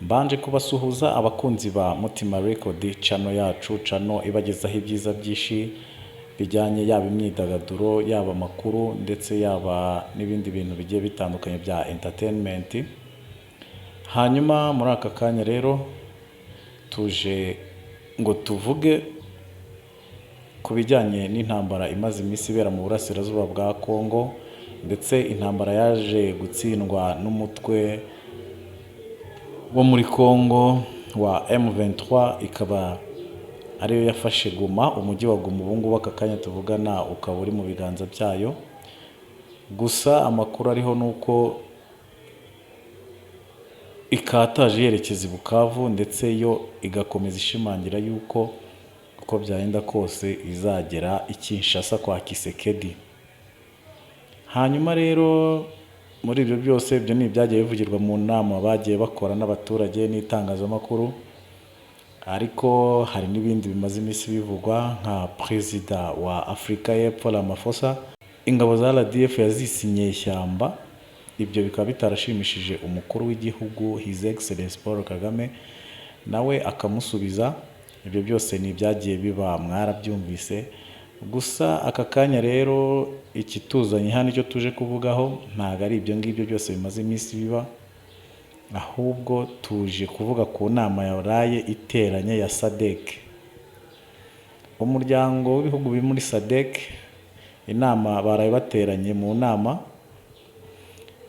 Mbanje kubasuhuza abakunzi ba Mutima Record channel yacu, channel ibagezaho ibyiza byinshi bijyanye yaba imyidagaduro, yaba amakuru ndetse yaba n'ibindi bintu bigiye bitandukanye bya entertainment. Hanyuma muri aka kanya rero tuje ngo tuvuge ku bijyanye n'intambara imaze iminsi ibera mu burasirazuba bwa Kongo, ndetse intambara yaje gutsindwa n'umutwe wo muri Kongo wa M23, ikaba ariyo yafashe Goma, umujyi wa Goma. Ubu ngubu aka kanya tuvugana ukaba uri mu biganza byayo. Gusa amakuru ariho nuko ikataje yerekeza i Bukavu, ndetse yo igakomeza ishimangira yuko uko byagenda kose izagera i Kinshasa kwa Kisekedi. Hanyuma rero muri ibyo byose, ibyo ni ibyagiye bivugirwa mu nama bagiye bakora n'abaturage n'itangazamakuru, ariko hari n'ibindi bimaze iminsi bivugwa nka perezida wa Afurika y'Epfo Ramaphosa, ingabo za RDF yazisinye ishyamba. Ibyo bikaba bitarashimishije umukuru w'igihugu His Excellency Paul Kagame, nawe akamusubiza. Ibyo byose ni ibyagiye biba, mwarabyumvise. Gusa aka kanya rero ikituzanye hano icyo tuje kuvugaho ntabwo ari ibyo ngibyo byose bimaze iminsi biba, ahubwo tuje kuvuga ku nama yaraye iteranye ya SADC, umuryango w'ibihugu biri muri SADC. Inama baraye bateranye mu nama,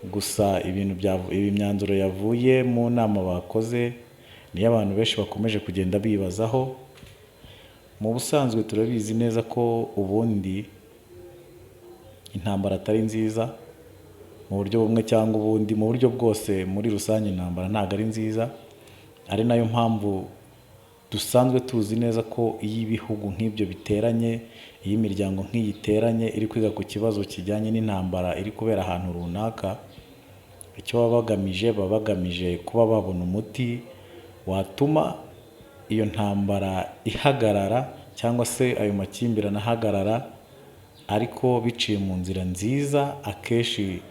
gusa imyanzuro yavuye mu nama bakoze niyo abantu benshi bakomeje kugenda bibazaho. Mu busanzwe turabizi neza ko ubundi intambara atari nziza mu buryo bumwe cyangwa ubundi, mu buryo bwose muri rusange intambara ntabwo ari nziza. Ari nayo mpamvu dusanzwe tuzi neza ko iyo ibihugu nk'ibyo biteranye, iyo imiryango nk'iyi iteranye iri kwiga ku kibazo kijyanye n'intambara iri kubera ahantu runaka, icyo baba bagamije kuba babona umuti watuma iyo ntambara ihagarara, cyangwa se ayo makimbirane ahagarara, ariko biciye mu nzira nziza, akenshi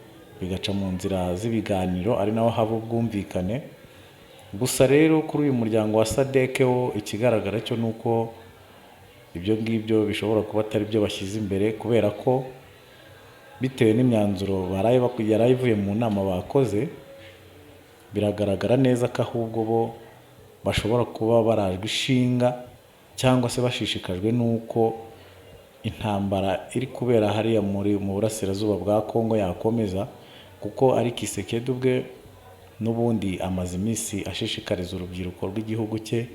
bigaca mu nzira z'ibiganiro, ari naho haba ubwumvikane. Gusa rero kuri uyu muryango wa SADC wo ikigaragara cyo nuko ibyo ngibyo bishobora kuba atari byo bashyize imbere, kubera ko bitewe n'imyanzuro yaraye ivuye mu nama bakoze, biragaragara neza ko ahubwo bo bashobora kuba barajwe ishinga cyangwa se bashishikajwe n'uko intambara iri kubera hariya mu burasirazuba bwa Kongo yakomeza, kuko ari Kisekedi ubwe n'ubundi amaze iminsi ashishikariza urubyiruko rw'igihugu cye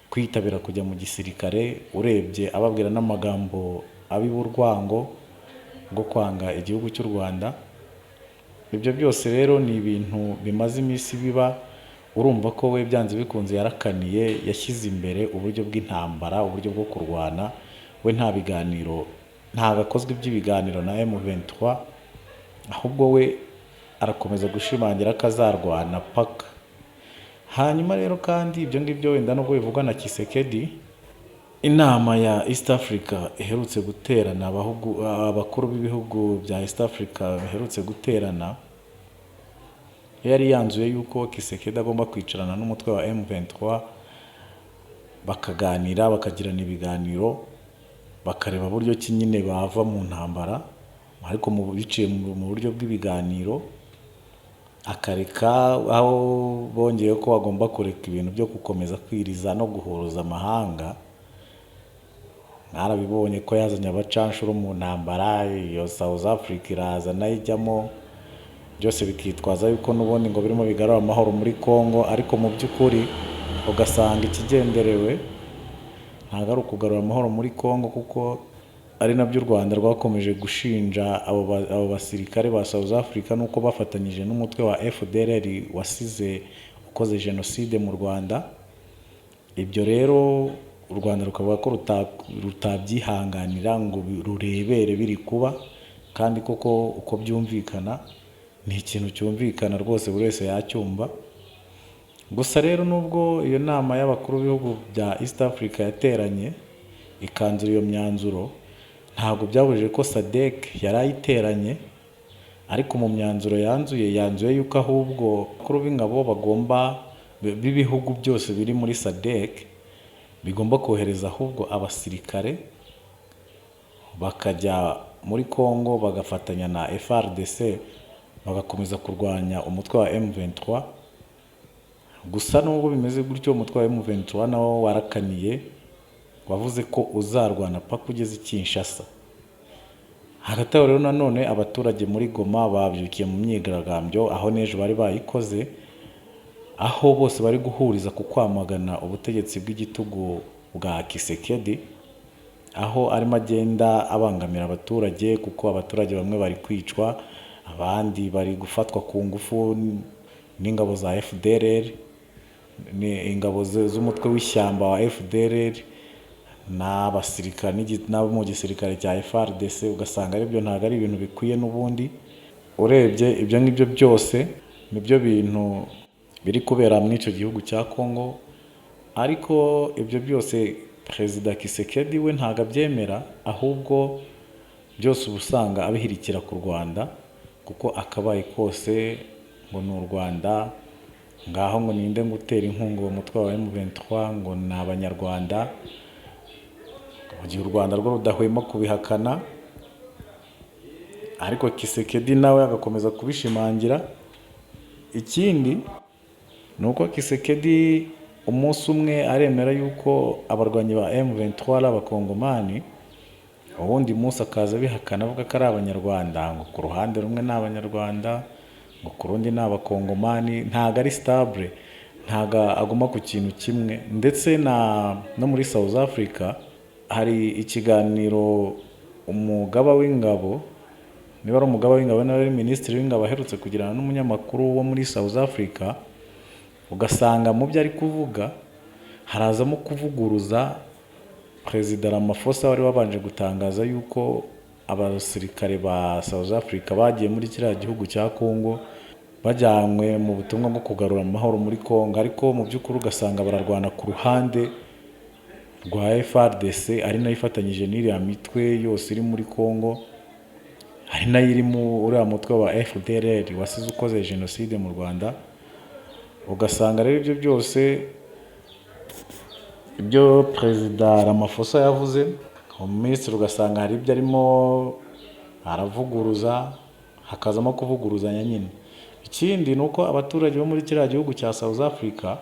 kwitabira kujya mu gisirikare, urebye ababwira n'amagambo ab'urwango rwo kwanga igihugu cy'u Rwanda. Ibyo byose rero ni ibintu bimaze iminsi biba. Urumva ko we byanze bikunze yarakaniye, yashyize imbere uburyo bw'intambara, uburyo bwo kurwana. We nta biganiro, nta gakozwe by'ibiganiro na M23, ahubwo we arakomeza gushimangira ko azarwana paka. Hanyuma rero kandi ibyo ngibyo wenda nubwo bivugwa na Kisekedi, inama ya East Africa iherutse guterana, abakuru b'ibihugu bya East Africa iherutse guterana, yari yanzuye yuko Kisekedi agomba kwicarana n'umutwe wa M23 bakaganira, bakagirana ibiganiro, bakareba buryo ki nyine bava mu ntambara, ariko biciye mu buryo bw'ibiganiro. Akareka aho bongeye ko bagomba kureka ibintu byo gukomeza kwiriza no guhuruza amahanga. Narabibonye ko yazanye abacanshuro mu ntambara, iyo South Africa iraza nayo ijyamo, byose bikitwaza yuko n'ubundi ngo birimo bigarura amahoro muri Kongo, ariko mu by'ukuri ugasanga ikigenderewe ntabwo ari ukugarura amahoro muri Kongo, kuko ari nabyo u Rwanda rwakomeje gushinja abo basirikare ba South Africa, nuko bafatanyije n'umutwe wa FDLR wasize ukoze jenoside mu Rwanda. Ibyo rero u Rwanda rukavuga ko rutabyihanganira ngo rurebere biri kuba, kandi koko uko byumvikana ni ikintu cyumvikana rwose, buri wese yacyumva. Gusa rero nubwo iyo nama y'abakuru b'ibihugu bya East Africa yateranye ikanzura iyo myanzuro, ntabwo byabujije ko SADC yarayiteranye ariko mu myanzuro yanzuye yuko ahubwo abakuru b'ingabo b'ibihugu byose biri muri SADC bigomba kohereza ahubwo abasirikare bakajya muri Congo bagafatanya na FARDC bagakomeza kurwanya umutwe wa M23. Gusa nubwo bimeze gutyo, umutwe wa M23 nawo warakaniye, wavuze ko uzarwana paka ugeze Kinshasa. Hagati aho rero nanone abaturage muri Goma babyukiye mu myigaragambyo, aho n'ejo bari bayikoze, aho bose bari guhuriza ku kwamagana ubutegetsi bw'igitugu bwa Kisekedi, aho arimo agenda abangamira abaturage, kuko abaturage bamwe bari kwicwa, abandi bari gufatwa ku ngufu n'ingabo za FDLR, ingabo z'umutwe w'ishyamba wa FDLR n'abasirikare n'abo mu gisirikare cya FARDC. Ugasanga aribyo ntabwo ari ibintu bikwiye n'ubundi. Urebye ibyo ngibyo byose nibyo bintu biri kubera muri icyo gihugu cya Congo, ariko ibyo byose Perezida Kisekedi we ntabwo abyemera, ahubwo byose uba usanga abihirikira ku Rwanda, kuko akabaye kose ngo ni u Rwanda, ngaho ngo ninde gutera inkunga uwo mutwe wa M23, ngo ni Abanyarwanda, mu gihe u Rwanda rwo rudahwema kubihakana. Ariko Kisekedi nawe agakomeza kubishimangira. Ikindi ni uko Kisekedi umunsi umwe aremera yuko abarwanyi ba M23 ari abakongomani, ubundi munsi akaza bihakana avuga ko ari Abanyarwanda, ngo ku ruhande rumwe ni Abanyarwanda, ngo ku rundi ni abakongomani. Ntago ari stable, ntago aguma ku kintu kimwe. Ndetse no muri South Africa hari ikiganiro umugaba w'ingabo, niba ari umugaba w'ingabo nawe ari minisitiri w'ingabo, aherutse kugirana n'umunyamakuru wo muri South Africa, ugasanga mu byo ari kuvuga harazamo kuvuguruza Perezida Ramaphosa wari wabanje gutangaza yuko abasirikare ba South Africa bagiye muri kiriya gihugu cya Congo bajyanywe mu butumwa bwo kugarura amahoro muri Congo, ariko mu by'ukuri ugasanga bararwana ku ruhande rwa FARDC, ari nayo ifatanyije n'iriya mitwe yose iri muri Congo, ari nayo iri mu uriya mutwe wa FDLR wasize ukoze jenoside mu Rwanda. Ugasanga rero ibyo byose ibyo Perezida Ramaphosa yavuze, Minisitiri ugasanga hari ibyo arimo aravuguruza, hakazamo kuvuguruzanya nyine. Ikindi ni uko abaturage bo muri kiriya gihugu cya South Africa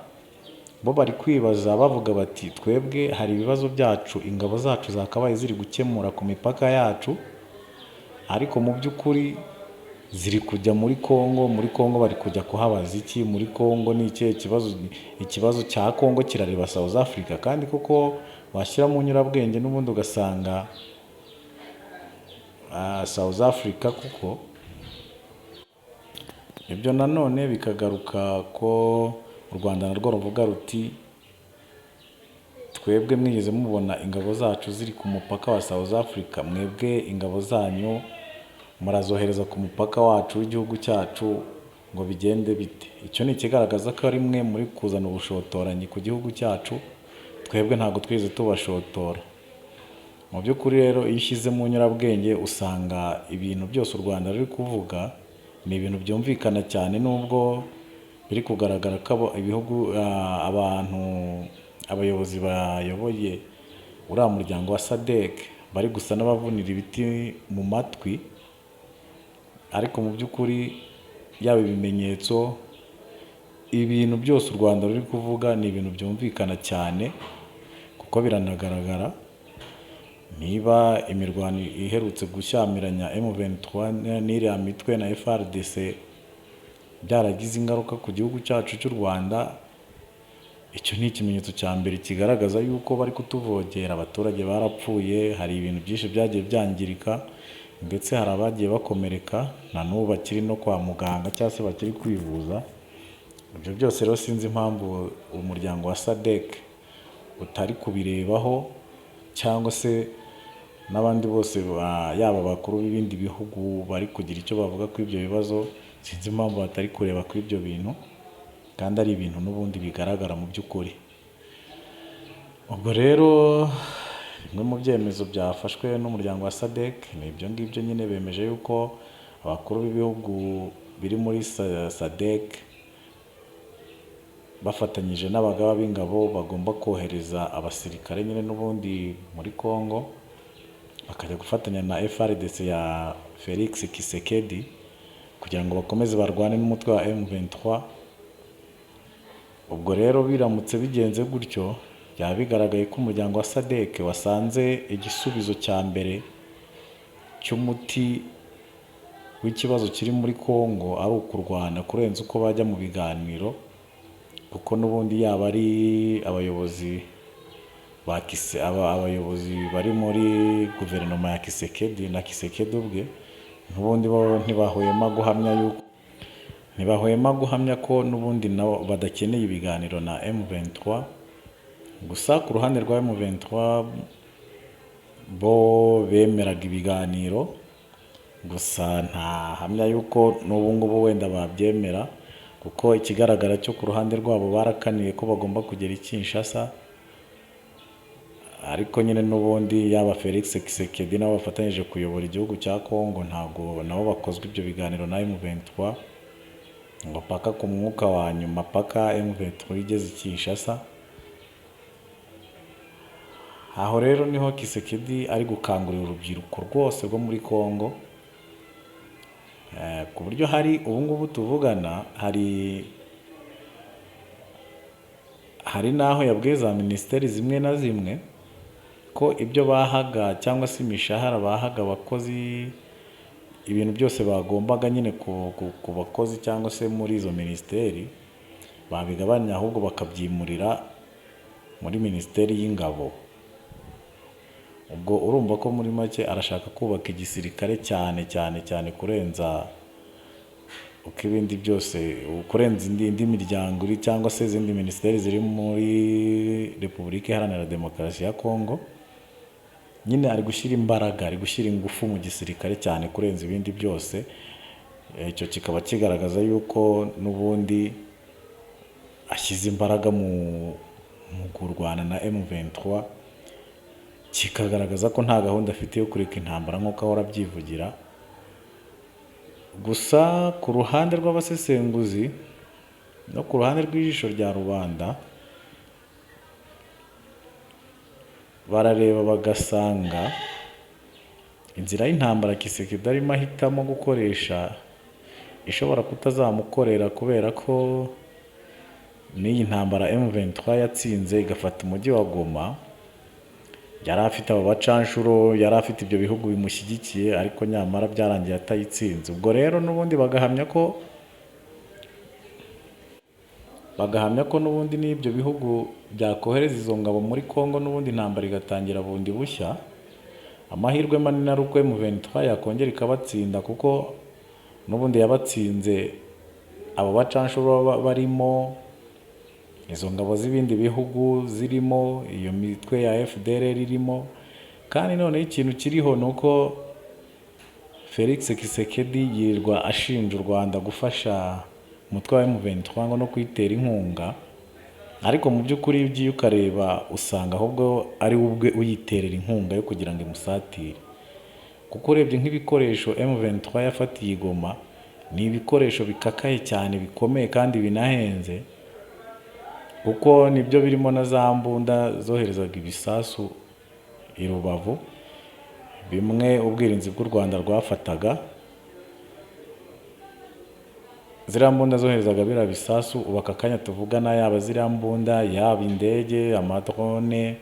bo bari kwibaza bavuga bati, twebwe hari ibibazo byacu ingabo zacu zakabaye ziri gukemura ku mipaka yacu, ariko mu by'ukuri ziri kujya muri Congo. Muri Congo bari kujya kuhabaza iki? Muri Congo ni ikihe kibazo? Ikibazo cya Congo kirareba South Africa, kandi kuko washyira mu nyurabwenge n'ubundi ugasanga South Africa, kuko ibyo nanone bikagaruka ko u Rwanda narwo ruvuga ruti, twebwe mwigeze mubona ingabo zacu ziri ku mupaka wa South Africa, mwebwe ingabo zanyu murazohereza ku mupaka wacu w'igihugu cyacu, ngo bigende bite? Icyo ni ikigaragaza ko ari mwe muri kuzana ubushotoranyi ku gihugu cyacu, twebwe ntabwo twize tubashotora. Mu by'ukuri rero iyo ushyize mu nyurabwenge usanga ibintu byose u Rwanda ruri kuvuga ni ibintu byumvikana cyane, nubwo biri kugaragara ko ibihugu abayobozi bayoboye uriya muryango wa SADC bari gusa n'abavunira ibiti mu matwi, ariko mu by'ukuri yaba ibimenyetso, ibintu byose u Rwanda ruri kuvuga ni ibintu byumvikana cyane, kuko biranagaragara. Niba imirwano iherutse gushyamiranya M23 n'iriya mitwe na FARDC byaragize ingaruka ku gihugu cyacu cy'u Rwanda, icyo ni ikimenyetso cya mbere kigaragaza yuko bari kutuvogera. Abaturage barapfuye, hari ibintu byinshi byagiye byangirika, ndetse hari abagiye bakomereka na n'ubu bakiri no kwa muganga cyangwa se bakiri kwivuza. Ibyo byose rero sinzi impamvu umuryango wa SADC utari kubirebaho, cyangwa se n'abandi bose yaba abakuru b'ibindi bihugu bari kugira icyo bavuga kuri ibyo bibazo. Sinzi impamvu batari kureba kuri ibyo bintu, kandi ari ibintu n'ubundi bigaragara mu by'ukuri. Ubwo rero bimwe mu byemezo byafashwe n'umuryango wa SADC ni ibyo ngibyo nyine, bemeje yuko abakuru b'ibihugu biri muri SADC bafatanyije n'abagaba b'ingabo bagomba kohereza abasirikare nyine n'ubundi muri Congo, bakajya gufatanya na FARDC ya Felix Tshisekedi kugira ngo bakomeze barwane n'umutwe wa M23. Ubwo rero biramutse bigenze gutyo, byaba bigaragaye ko umuryango wa SADC wasanze igisubizo cya mbere cy'umuti w'ikibazo kiri muri Congo ari ukurwana kurenza uko bajya mu biganiro, kuko n'ubundi yaba ari abayobozi abayobozi bari muri guverinoma ya Tshisekedi na Tshisekedi ubwe n'ubundi bo ntibahwema guhamya ko n'ubundi nabo badakeneye ibiganiro na M23. Gusa ku ruhande rwa M23 bo bemeraga ibiganiro, gusa ntahamya yuko n'ubu ngubu wenda babyemera, kuko ikigaragara cyo ku ruhande rwabo barakaniye ko bagomba kugera i Kinshasa. Ariko nyine n'ubundi yaba Felix Tshisekedi nabo bafatanyije kuyobora igihugu cya Congo ntabwo nabo bakozwe ibyo biganiro na M23 ngo paka ku mwuka wa nyuma, paka M23 igeze i Kinshasa. Aho rero niho Tshisekedi ari gukangurira urubyiruko rwose rwo muri Congo, ku buryo hari ubu ngubu tuvugana hari n'aho yabwiye za minisiteri zimwe na zimwe ko ibyo bahaga cyangwa se imishahara bahaga abakozi, ibintu byose bagombaga nyine ku bakozi cyangwa se muri izo minisiteri babigabanya, ahubwo bakabyimurira muri minisiteri y'ingabo. Ubwo urumva ko muri make arashaka kubaka igisirikare cyane cyane cyane kurenza uko ibindi byose, kurenza indi miryango cyangwa se izindi minisiteri ziri muri Repubulika Iharanira Demokarasi ya Congo. Nyine ari gushyira imbaraga, ari gushyira ingufu mu gisirikare cyane kurenza ibindi byose. Icyo kikaba kigaragaza yuko n'ubundi ashyize imbaraga mu kurwana na M23, kikagaragaza ko nta gahunda afite yo kureka intambara nk'uko ahora abyivugira. Gusa ku ruhande rw'abasesenguzi no ku ruhande rw'ijisho rya rubanda barareba bagasanga inzira y'intambara Tshisekedi arimo ahitamo gukoresha ishobora kutazamukorera, kubera ko n'iyi ntambara M23 yatsinze igafata umujyi wa Goma, yari afite abo bacanshuro, yari afite ibyo bihugu bimushyigikiye, ariko nyamara byarangiye atayitsinze. Ubwo rero n'ubundi bagahamya ko n'ubundi n'ibyo bihugu byakohereza izo ngabo muri Congo n'ubundi intambara igatangira bundi bushya. Amahirwe manini ari uko M23 yakongera ikabatsinda, kuko n'ubundi yabatsinze abo bacanshuro barimo, izo ngabo z'ibindi bihugu zirimo, iyo mitwe ya FDLR irimo. Kandi noneho ikintu kiriho ni uko Felix Tshisekedi yirirwa ashinja u Rwanda gufasha umutwe wa M23 ngo no kwitera inkunga, ariko mu by'ukuri iyo ugiye ukareba usanga ahubwo ari ubwe uyiterera inkunga yo kugira ngo imusatire. Kuko urebye nk'ibikoresho M23 yafatiye Goma ni ibikoresho bikakaye cyane, bikomeye kandi binahenze, kuko nibyo birimo na za mbunda zoherezaga ibisasu i Rubavu, bimwe ubwirinzi bw'u Rwanda rwafataga. Ziriya mbunda zoherezaga biriya bisasu, ubu aka kanya tuvugana yaba ziriya mbunda, yaba indege, amadrone,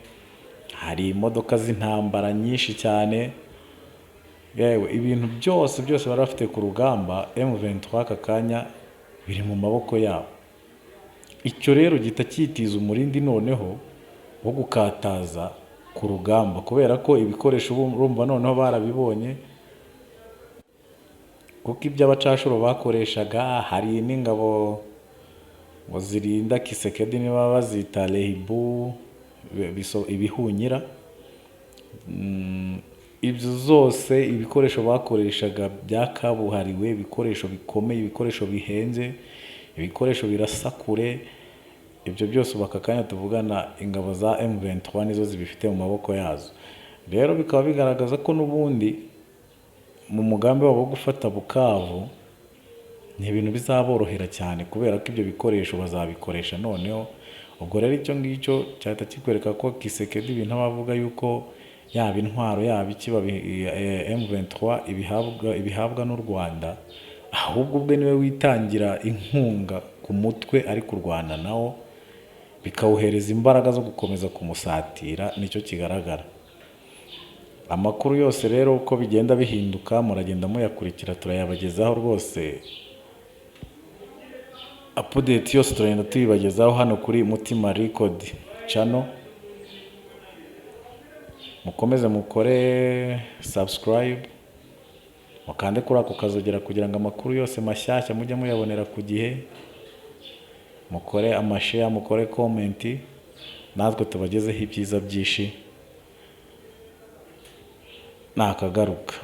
hari imodoka z'intambara nyinshi cyane, yewe ibintu byose bari bafite ku rugamba M23 aka kanya biri mu maboko yabo. Icyo rero gihita cyitiza umurindi noneho wo gukataza ku rugamba, kubera ko ibikoresho urumva noneho barabibonye, kuko ibyo abacashuro bakoreshaga, hari n'ingabo ngo zirinda Tshisekedi niba bazita Rehibu, ibihunyira, ibyo zose ibikoresho bakoreshaga byakabuhariwe, ibikoresho bikomeye, ibikoresho bihenze, ibikoresho birasakure. Ibyo byose aka kanya tuvugana ingabo za M23 nizo zibifite mu maboko yazo. Rero bikaba bigaragaza ko n'ubundi mu mugambi wabo wo gufata Bukavu ni ibintu bizaborohera cyane kubera ko ibyo bikoresho bazabikoresha noneho. Ubwo rero icyo ngicyo cyahita kikwereka ko Kisekedi ibintu aba avuga yuko yaba intwaro yaba iki M23 ibihabwa n'u Rwanda, ahubwo ubwe niwe witangira inkunga ku mutwe ari kurwana nawo, bikawuhereza imbaraga zo gukomeza kumusatira. Nicyo kigaragara. Amakuru yose rero uko bigenda bihinduka muragenda muyakurikira, turayabagezaho rwose. Update yose turagenda tuyibagezaho hano kuri Mutima Record channel. Mukomeze mukore subscribe, mukande kuri ako kazogera kugira ngo amakuru yose mashyashya mujye muyabonera ku gihe. Mukore amashare, mukore comment, natwe tubagezeho ibyiza byinshi. Nakagaruka.